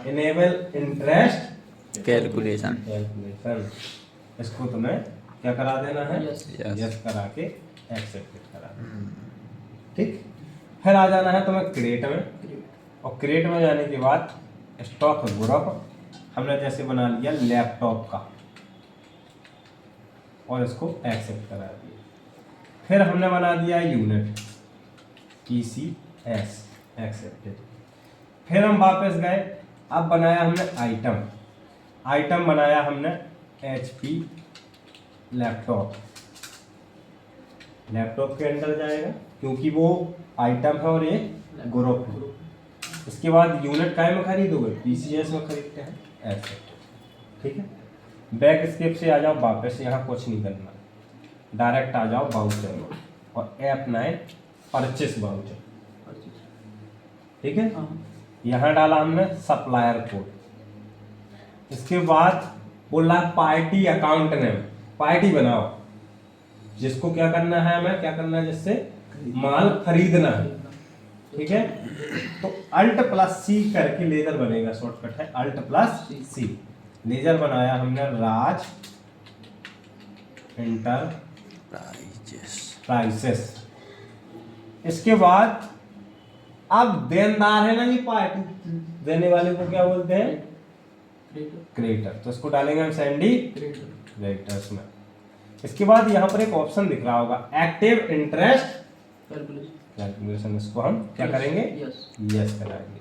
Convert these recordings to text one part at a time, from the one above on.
Enable interest calculation. इसको तुम्हें क्या करा देना है, Yes. यस करा के एक्सेप्ट करा देना। ठीक, फिर आ जाना है तुम्हें क्रिएट में, और क्रिएट में जाने के बाद स्टॉक ग्रुप हमने जैसे बना लिया लैपटॉप का और इसको एक्सेप्ट करा दिया। फिर हमने बना दिया यूनिट ECS एक्सेप्टेड। फिर हम वापस गए, अब बनाया हमने आइटम बनाया हमने HP लैपटॉप के अंदर जाएगा क्योंकि वो आइटम है और ये ग्रुप है। इसके बाद यूनिट काय में खरीदोगे, PCS में खरीदते हैं एक्सेप्टेड। ठीक है, बैक स्केप से आ जाओ वापस, यहाँ कुछ नहीं करना, डायरेक्ट आ जाओ बाउचर में और F9 परचेस बाउचर। ठीक है, यहाँ डाला हमने सप्लायर कोड। इसके बाद बोला पार्टी अकाउंट नेम, पार्टी बनाओ जिसको क्या करना है, हमें क्या करना है, जिससे माल खरीदना है। ठीक है, तो Alt+C करके लेजर बनेगा, शॉर्टकट है Alt+C। लेजर बनाया हमने राज इंटरप्राइजेस। इसके बाद अब देनदार है ना ये पार्टी, देने वाले को क्या बोलते हैं, क्रेडिटर। तो इसको डालेंगे हम सैंडी क्रेडिटर्स में। इसके बाद यहाँ पर एक ऑप्शन दिख रहा होगा एक्टिव इंटरेस्ट कैलकुलेशन, इसको हम क्या करेंगे, यस कराएंगे।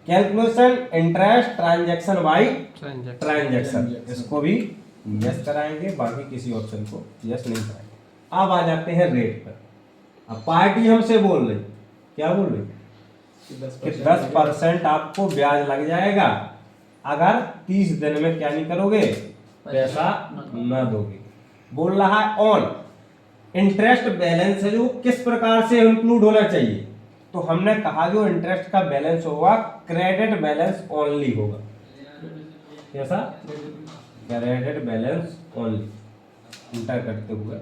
Calculation interest transaction by transaction, इसको भी यस कराएंगे, बाकी किसी ऑप्शन को यस नहीं कराएंगे। अब आ जाते हैं रेट पर। अब पार्टी हमसे बोल रही, क्या बोल रही कि 10% आपको ब्याज लग जाएगा अगर 30 दिन में क्या नहीं करोगे, पैसा ना दोगे। बोल रहा है ऑन इंटरेस्ट बैलेंस है जो किस प्रकार से इंक्लूड होना चाहिए, तो हमने कहा जो इंटरेस्ट का बैलेंस होगा क्रेडिट बैलेंस ओनली होगा। कैसा, क्रेडिट बैलेंस ओनली, इंटर करते हुए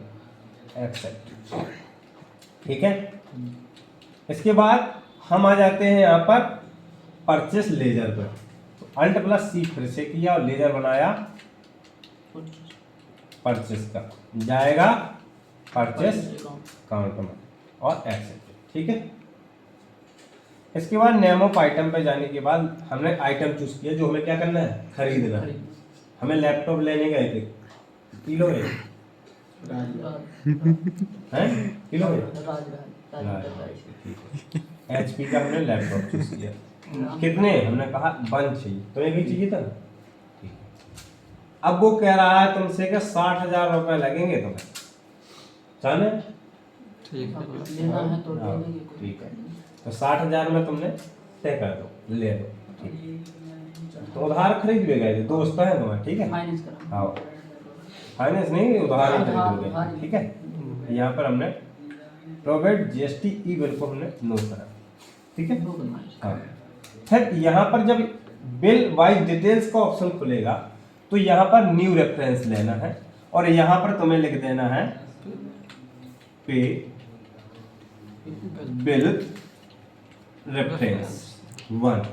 एक्सेप्ट। ठीक है, इसके बाद हम आ जाते हैं यहाँ पर परचेस लेजर पर। तो Alt+C फिर से किया और लेजर बनाया परचेस का, जाएगा परचेस अकाउंट में और एक्सेप्ट। ठीक है, इसके बाद नेम ऑफ आइटम पे जाने के बाद हमने आइटम चूज किया जो हमें क्या करना है, खरीदना है। हमें लैपटॉप लेने गए थे, किलो है किलो है HP का हमने लैपटॉप चूज किया। कितने, हमने कहा 1 चाहिए, तुम्हें भी चाहिए था ना। ठीक है, अब वो कह रहा है तुमसे कि 60,000 रुपए लगेंगे तुम्हें, जाने ठीक है, ठीक है, तो 60,000 में तुमने तय कर दो, ले लो। तो उधार खरीद भी गए थे, दोस्त है तुम्हारे। ठीक है, हाँ फाइनेंस नहीं, उधार ही खरीद गए। ठीक है, यहाँ पर हमने प्रॉफिट GST ई बिल को हमने नो करा। ठीक है, हाँ। फिर यहाँ पर जब बिल वाइज डिटेल्स का ऑप्शन खुलेगा तो यहाँ पर न्यू रेफरेंस लेना है और यहाँ पर तुम्हें लिख देना है पे बिल रेफरेंस 1।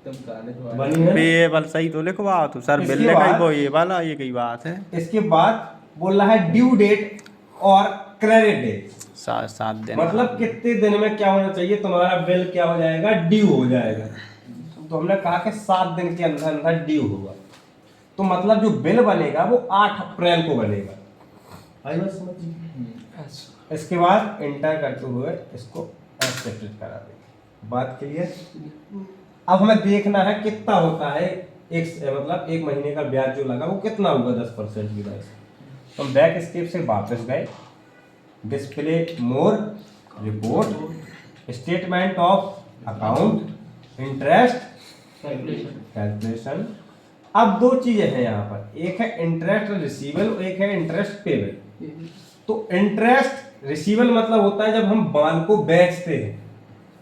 पेएबल सही तो लिखवा तो सर, बिल लिखा वो ये वाला, ये कई बात है। इसके बाद बोल रहा है ड्यू डेट और क्रेडिट डेट, 7 दिन, मतलब कितने दिन में क्या होना चाहिए, तुम्हारा बिल क्या हो जाएगा, ड्यू हो जाएगा। तो हमने कहा कि 7 दिन के अंदर अंदर ड्यू होगा, तो मतलब जो बिल बनेगा वो 8 अप्रैल को बनेगा। आई बात समझ। इसके बाद इंटर करते हुए इसको एक्सेप्ट करा देंगे। बात क्लियर। अब हमें देखना है कितना होता है, मतलब 1 महीने का ब्याज जो लगा वो कितना होगा 10% की दर से। तो हम बैक स्टेप से वापस गए, display more report, statement of account, interest calculation. अब 2 चीजें हैं यहाँ पर, एक है इंटरेस्ट रिसीवेबल, एक है इंटरेस्ट पेबल। तो इंटरेस्ट रिसीवेबल मतलब होता है जब हम माल को बेचते हैं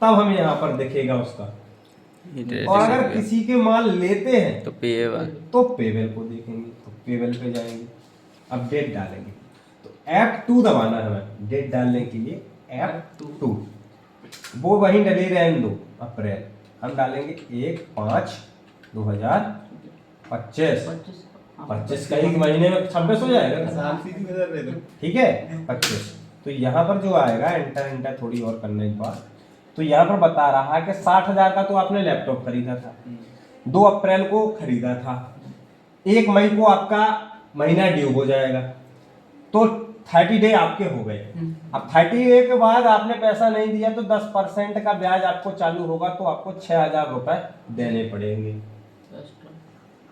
तब हमें यहाँ पर दिखेगा उसका, और अगर किसी के माल लेते हैं तो पेएबल, तो पेबल को देखेंगे। तो पेबल पे जाएंगे, अब डेट डालेंगे, तो F2 दबाना है हमें डेट डालने के लिए, F2 वो वहीं डले रहने दो अप्रैल। हम डालेंगे 1/5/2025। 25 का एक महीने में 26 हो जाएगा, ठीक है 25। तो यहाँ पर जो आएगा इंटर थोड़ी और करने के बाद, तो यहाँ पर बता रहा है कि 60,000 का तो आपने लैपटॉप खरीदा था, 2 अप्रैल को खरीदा था, 1 मई को आपका महीना ड्यू हो जाएगा, तो 30 डे आपके हो गए। अब 30 डे के बाद आपने पैसा नहीं दिया तो 10% का ब्याज आपको चालू होगा, तो आपको 6,000 रुपए देने पड़ेंगे।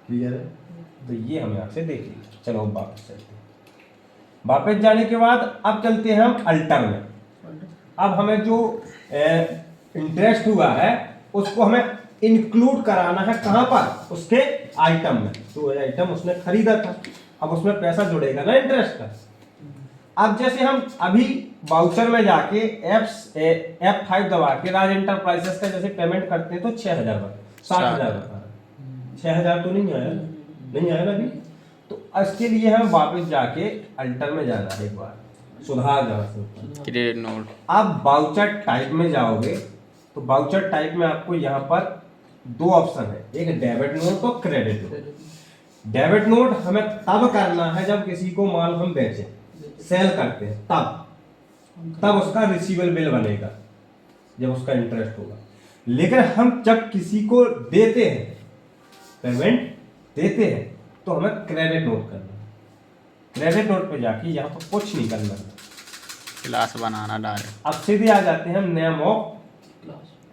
क्लियर है? तो ये हम यहाँ से देख लीजिए। चलो अब वापस चलते हैं। वापस जाने के बाद अब चलते हैं हम अल्टर में। अब हमें जो इंटरेस्ट हुआ है उसको हमें इंक्लूड कराना है, कहां पर? उसके आइटम में। तो आइटम उसने खरीदा था, अब उसमें पैसा जुड़ेगा ना इंटरेस्ट का। अब जैसे हम अभी वाउचर में जाके F5 दबा के राज एंटरप्राइजेस का जैसे पेमेंट करते हैं तो 6,000 60,000 बता रहा, 6,000 तो नहीं आया, नहीं आया ना अभी। तो इसके लिए हमें वापस जाके अल्टर में जाना है, एक बार सुधार जहाँ से क्रेडिट नोट। आप वाउचर टाइप में जाओगे तो वाउचर टाइप में आपको यहाँ पर 2 ऑप्शन है, एक डेबिट नोट और क्रेडिट नोट। डेबिट नोट हमें तब करना है जब किसी को माल हम बेचें, सेल करते हैं, तब उसका रिसीवेबल बिल बनेगा, जब उसका इंटरेस्ट होगा। लेकिन हम जब किसी को देते हैं, पेमेंट देते हैं, तो हमें क्रेडिट नोट करना है। क्रेडिट नोट पे जाके यहाँ पर कुछ नहीं करना है, क्लास बनाना डायरेक्ट। अब सीधे आ जाते हैं नेम ऑफ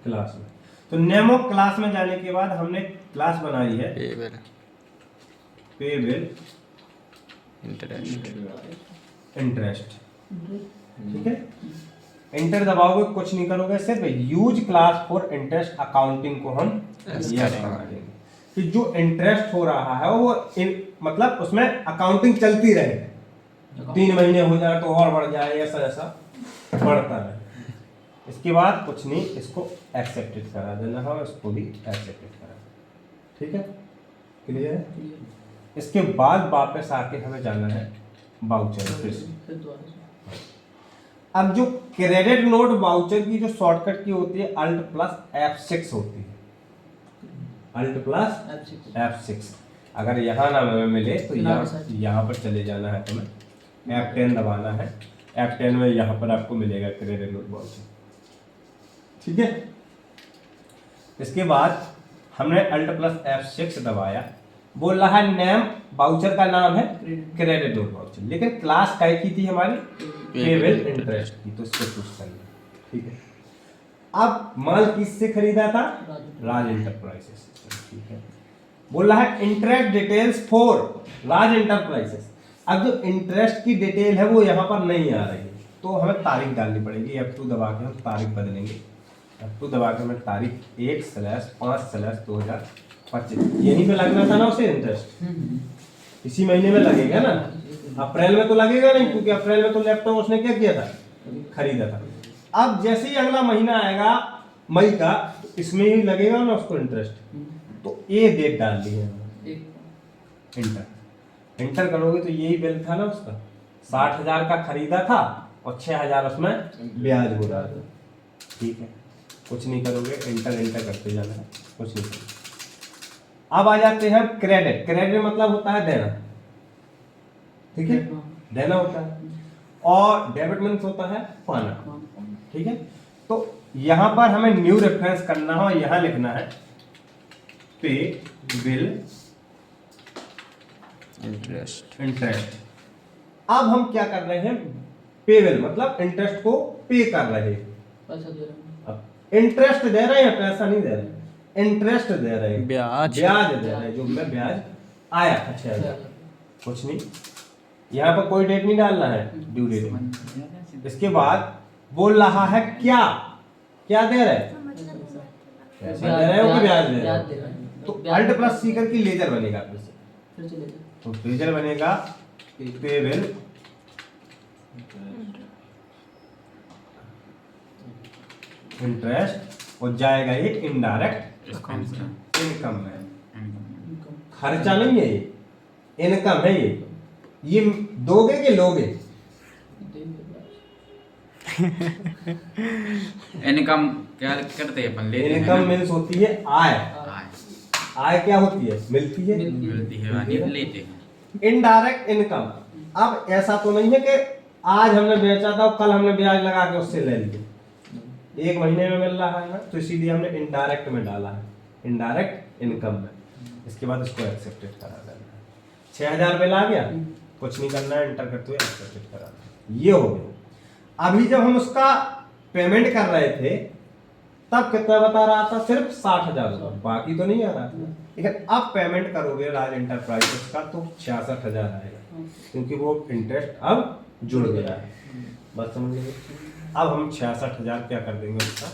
क्लास में। तो नेम ऑफ क्लास में जाने के बाद हमने क्लास बनाई है पेबल इंटरेस्ट, ठीक है। इंटर दबाओगे, कुछ नहीं करोगे, सिर्फ use class for interest accounting को हम करेंगे कि जो इंटरेस्ट हो रहा है वो मतलब उसमें अकाउंटिंग चलती रहे, 3 महीने हो जाए तो और बढ़ जाए, ऐसा ऐसा बढ़ता रहे। इसके बाद कुछ नहीं, इसको एक्सेप्टेड करा देना है, इसको भी एक्सेप्टेड करा, ठीक है, क्लियर है। इसके बाद वापस आके हमें जाना है वाउचर फिर से। अब जो क्रेडिट नोट वाउचर की जो शॉर्टकट की होती है Alt+F6 होती है, Alt+F6। अगर यहाँ ना हमें मिले तो यहाँ पर चले जाना है, हमें F10 दबाना है। F10 में यहाँ पर आपको मिलेगा क्रेडिट नोट वाउचर, ठीक है। इसके बाद हमने Alt+F6 दबाया, बोल रहा है नेम, वाउचर का नाम है क्रेडिट नोट वाउचर, लेकिन क्लास काय की थी हमारी? पेबल इंटरेस्ट की, तो इसको चूज करना, ठीक है। अब माल किससे खरीदा था? राज एंटरप्राइजेस, ठीक है। बोल रहा है interest details for Raj enterprises. अब जो इंटरेस्ट की डिटेल है वो यहाँ पर नहीं आ रही है, तो हमें तारीख डालनी पड़ेगी। F2 दबा के हम तारीख बदलेंगे, F2 दबा के हमें तारीख 1/5/2025, यहीं पे लगना था ना उसे इंटरेस्ट, इसी महीने में लगेगा ना। अप्रैल में तो लगेगा नहीं, क्योंकि अप्रैल में तो लैपटॉप उसने क्या किया था? खरीदा था। अब जैसे ही अगला महीना आएगा मई का, तो इसमें ही लगेगा ना उसको इंटरेस्ट, तो ये डेट डाल दी है, इंटर करोगे तो यही बिल था ना उसका, 60,000 का खरीदा था और 6,000 उसमें ब्याज हो रहा था, ठीक है। कुछ नहीं करोगे, इंटर करते जाना है, कुछ नहीं करोगे। अब आ जाते हैं क्रेडिट। क्रेडिट मतलब होता है देना, ठीक है, देना होता है। और डेबिट मीन्स होता है पाना, ठीक है। तो यहां पर हमें न्यू रेफरेंस करना है और यहां लिखना है पे बिल इंटरेस्ट। अब हम क्या कर रहे हैं? पे बिल मतलब इंटरेस्ट को पे कर रहे हैं, अब इंटरेस्ट दे रहे हैं, पैसा नहीं दे रहे, इंटरेस्ट दे रहे हैं, ब्याज दे रहे हैं, जो मैं ब्याज आया था 6,000, कुछ नहीं, यहाँ पर कोई डेट नहीं डालना है, ड्यू डेट। इसके बाद बोल रहा है क्या क्या दे रहे हैं? पैसा दे रहे हो कि ब्याज दे रहे हो? तो Alt+C करके लेजर बनेगा, फिर से तो लेजर बनेगा पे बिल इंटरेस्ट, और जाएगा ये इनडायरेक्ट इनकम में, खर्चा नहीं है ये, इनकम है ये दोगे कि लोगे? इनकम क्या करते हैं अपन, लेते हैं इनकम ना? मीन्स होती है आय। आय आय क्या होती है? मिलती है। मिलती है, यानी लेते हैं। इनडायरेक्ट इनकम, अब ऐसा तो नहीं है कि आज हमने बेचा था और कल हमने ब्याज लगा के उससे ले लिया, एक महीने में मिल रहा है ना, तो इसीलिए हमने इनडायरेक्ट में डाला है, इनडायरेक्ट इनकम में। इसके बाद इसको एक्सेप्टेड करा देना है। 6000 बिल आ गया, कुछ नहीं करना है, एंटर करते हुए एक्सेप्टेड करा देना। ये हो गया। अभी जब हम उसका पेमेंट कर रहे थे तब कितना बता रहा था? सिर्फ 60,000 रुपये, बाकी तो नहीं आ रहा था। लेकिन अब पेमेंट करोगे राज एंटरप्राइजेस का तो 66,000 आएगा, क्योंकि वो इंटरेस्ट अब जुड़ गया है। बस समझ लीजिए। अब हम 66,000 क्या कर देंगे उसका,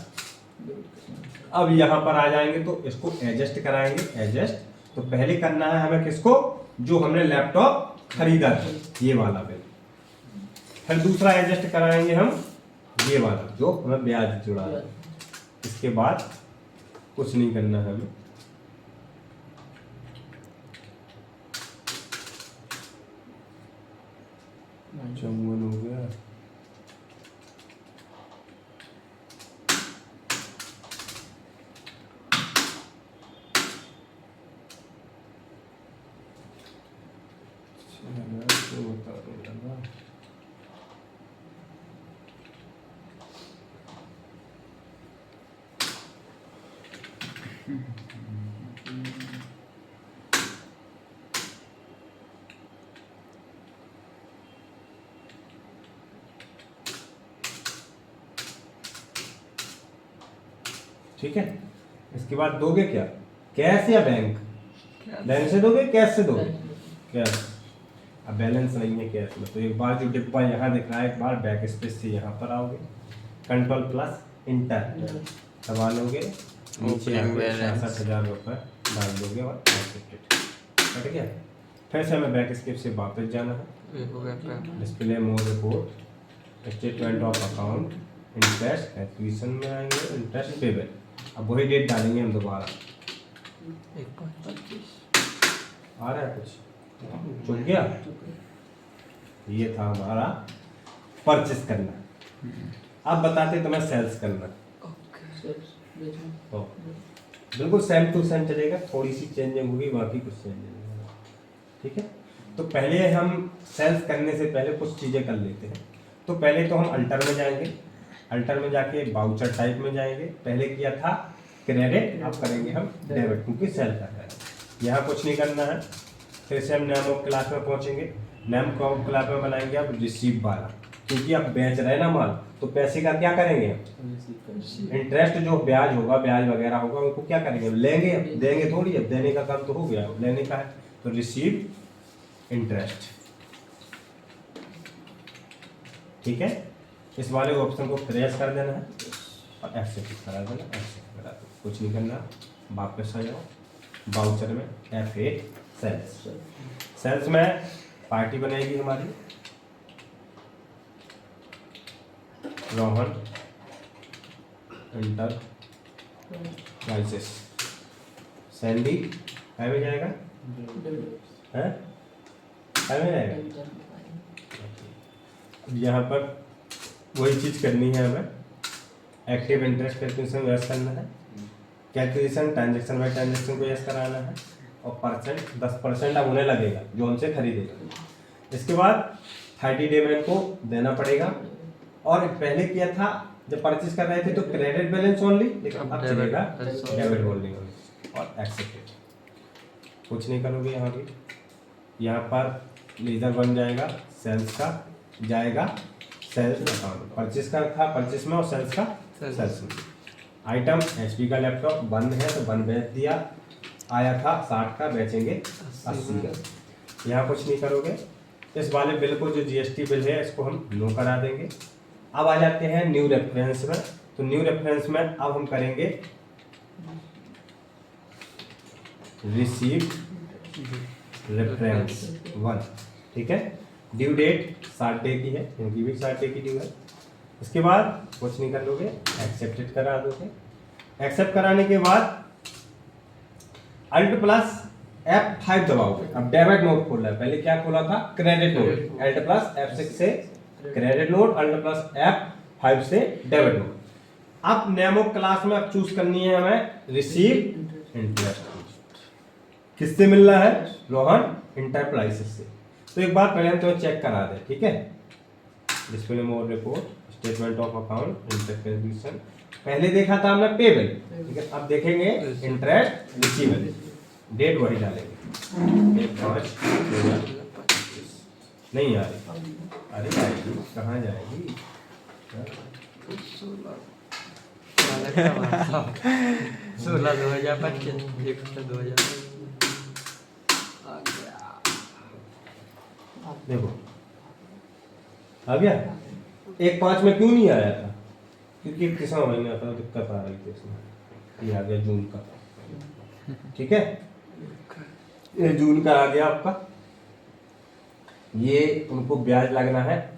अब यहाँ पर आ जाएंगे तो इसको एडजस्ट कराएंगे। एडजस्ट तो पहले करना है हमें किसको? जो हमने लैपटॉप खरीदा था, ये वाला बिल। फिर दूसरा एडजस्ट कराएंगे हम ये वाला जो हमें ब्याज जुड़ा है। इसके बाद कुछ नहीं करना है हमें, चौवन हो गया। ठीक है। इसके बाद दोगे क्या? कैश या बैंक? बैंक से दोगे, कैश से दोगे? कैश। अब बैलेंस नहीं है कैश में, तो एक बार जो डिब्बा यहाँ दिख रहा है, एक बार बैक स्पेस से यहाँ पर आओगे, कंट्रोल प्लस इंटर दबा लोगे, नीचे आगे 66,000 रुपये डाल दोगे और एक्सेप्टेड। कट गया। फिर से हमें बैक स्पेस से वापस जाना है, display mode report, statement of account, interest acquisition में आएंगे, इंटरेस्ट पेबल। अब वही डेट डालेंगे हम दोबारा। आ रहा है कुछ? चुक गया। ये था हमारा परचेस करना। अब बताते तुम्हें सेल्स करना। तो बिल्कुल सेम टू सेम चलेगा, थोड़ी सी चेंजिंग होगी, बाकी कुछ चेंज नहीं होगा। ठीक है। तो पहले हम सेल्स करने से पहले कुछ चीज़ें कर लेते हैं। तो पहले तो हम अल्टर में जाएंगे, अल्टर में जाके बाउचर टाइप में जाएंगे। पहले किया था क्रेडिट, अब करेंगे हम डेबिट, क्योंकि सेल कर रहे हैं। यहाँ कुछ नहीं करना है। फिर से हम नेम ऑफ क्लास में पहुँचेंगे, नेम ऑफ क्लास में बनाएंगे अब रिसीव वाला, क्योंकि अब बेच रहे हैं ना माल, तो पैसे का क्या करेंगे? इंटरेस्ट जो ब्याज होगा, ब्याज वगैरह होगा, उनको क्या करेंगे? लेंगे, देंगे थोड़ी। अब देने का काम तो हो गया, लेने का है, तो रिसीव इंटरेस्ट। ठीक है। इस वाले ऑप्शन को प्रेस कर देना है और एक्सेप्ट करा देना, एक्सेप्ट करा देना, कुछ नहीं करना। वापस आ जाओ बाउचर में, F8 सेल्स। सेल्स में पार्टी बनेगी हमारी रोहन इंटर प्राइसेस। सैंडी है में जाएगा, है में जाएगा। यहाँ पर वही चीज़ करनी है हमें, एक्टिव इंटरेस्ट कैलकुलेशन यस करना है, कैलकुलेशन ट्रांजेक्शन बाय ट्रांजेक्शन को यस कराना है, और परसेंट 10% अब उन्हें लगेगा जो हमसे खरीदेगा। इसके बाद 30 डे में इनको देना पड़ेगा। और पहले किया था जब परचेज कर रहे थे तो क्रेडिट बैलेंस ओनली, लेकिन अब चलेगा डेबिट ओनली और एक्सेप्टेड। कुछ नहीं करोगे यहाँ भी, यहाँ पर लेजर बन जाएगा, सेल्स का जाएगा सेल्स अकाउंट, परचेस का था परचेस में और सेल्स का सेल्स में। आइटम HP का लैपटॉप बंद है तो बंद बेच दिया, आया था 60 का, बेचेंगे 80 का। यहाँ कुछ नहीं करोगे। इस वाले बिल को जो GST बिल है इसको हम नो करा देंगे। अब आ जाते हैं न्यू रेफरेंस में। तो न्यू रेफरेंस में अब हम करेंगे रिसीव रेफरेंस 1। ठीक है। ड्यू डेट 60 डे की है, इनकी भी 60 डे की ड्यू है। इसके बाद कुछ नहीं कर लोगे, एक्सेप्टेड करा दोगे। एक्सेप्ट कराने के बाद अल्ट प्लस F5 दबाओगे। अब डेबिट नोट खोल रहा है, पहले क्या खोला था? Credit note. Alt plus F6 से क्रेडिट नोट, अल्ट प्लस 5 से डेबिट होगा। अब नेम ऑफ क्लास में अब चूज करनी है हमें रिसीव इंटरेस्ट। किससे मिल रहा है? रोहन इंटरप्राइजेस से। तो एक बार पहले हम तो चेक करा दे, ठीक है। Display mode report, statement of account, interpretation. पहले देखा था हमने पेबल, ठीक है। अब देखेंगे इंटरेस्ट रिसीवेबल। डेट वही डालेंगे 1/5/2025। नहीं आ रही, अरे आएगी, कहाँ जाएगी? 16/2025 देखो आ गया। 1/5 में क्यों नहीं आया था? क्योंकि 31वां महीना था, दिक्कत आ रही थी इसमें। ये आ गया जून का, ठीक है। ये जून का आ गया आपका। ये उनको ब्याज लगना है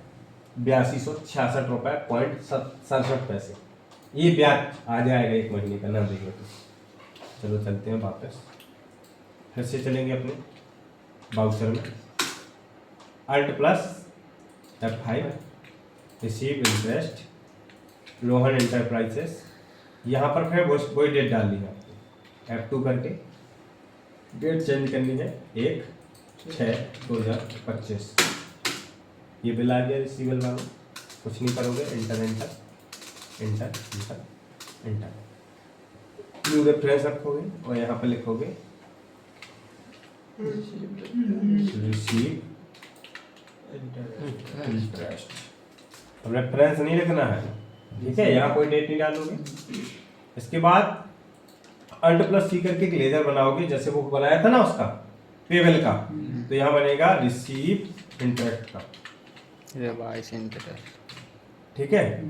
8266.67 ये ब्याज आ जाएगा 1 महीने का, ना देखो तो। चलो चलते हैं वापस, फिर से चलेंगे अपने बाउचर में। Alt+F5 receive interest Rohan enterprises. यहाँ पर फिर वही डेट डालनी है आपको, F2 करके डेट चेंज करनी है 1/6/2025। ये बिल आ गया रिसीवल वाला। कुछ नहीं करोगे, inter inter inter inter inter, new reference रखोगे और यहाँ पर लिखोगे रिसीव इंटरेस्ट। रेफरेंस नहीं लिखना है, ठीक है। यहाँ कोई डेट नहीं डालोगे। इसके बाद Alt+C करके एक लेजर बनाओगे, जैसे वो बनाया था ना उसका पेबल का। तो यहाँ बनेगा रिसीव इंटरेस्ट का, रिवाइज इंटरेस्ट। ठीक है।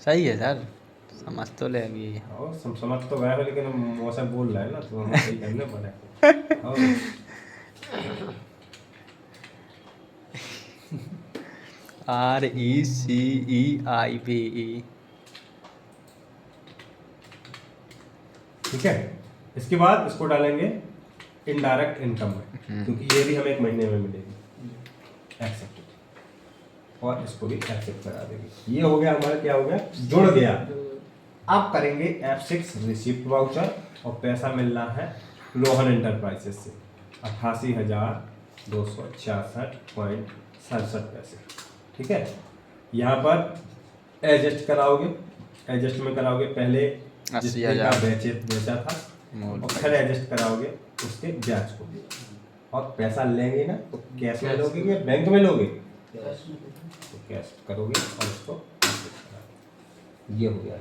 सही है सर, समझ तो ले अभी। और समझ तो गया हो, लेकिन मौसम बोल रहा है ना, तो हमें सही करना पड़ेगा। RECEIVE, ठीक है। इसके बाद इसको डालेंगे इनडायरेक्ट इनकम में, क्योंकि ये भी हमें 1 महीने में मिलेगी। एक्सेप्टेड, और इसको भी एक्सेप्ट करा देंगे। ये हो गया हमारा, क्या हो गया? जुड़ गया। अब करेंगे F6 रिसिप्ट वाउचर, और पैसा मिल रहा है रोहन इंटरप्राइजेस से 88,266.67 ठीक है। यहाँ पर एडजस्ट कराओगे, एडजस्ट में कराओगे पहले जितने का बेचा था, और फिर एडजस्ट कराओगे उसके ब्याज को। और पैसा लेंगे ना तो कैश में लोगे या बैंक में लोगे? तो कैश करोगे और उसको ये हो गया।